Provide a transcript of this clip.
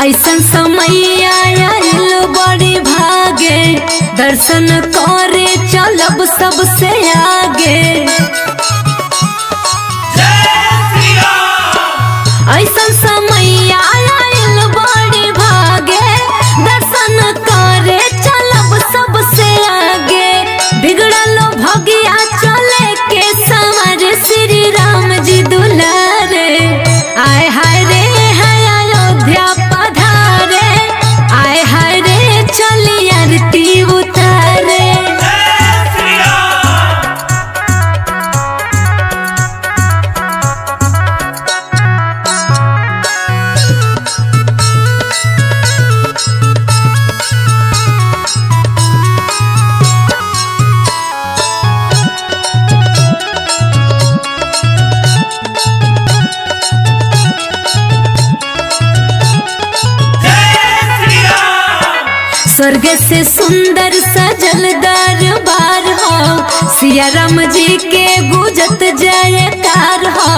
ऐसन समय आयल बड़ी भागे, दर्शन करे चलब सबसे आगे। ऐसन समय आयल बड़ी भागे, दर्शन करे चलब सबसे आगे। बिगड़ल भगिया चले के संवर श्री राम जी दुलारे। आए हाय रे है अयोध्या पधारे, आए हाय रे चली आरती उतारे। स्वर्ग से सुंदर सजल दरबार हो, सिया राम जी के गुजत जयकार हो।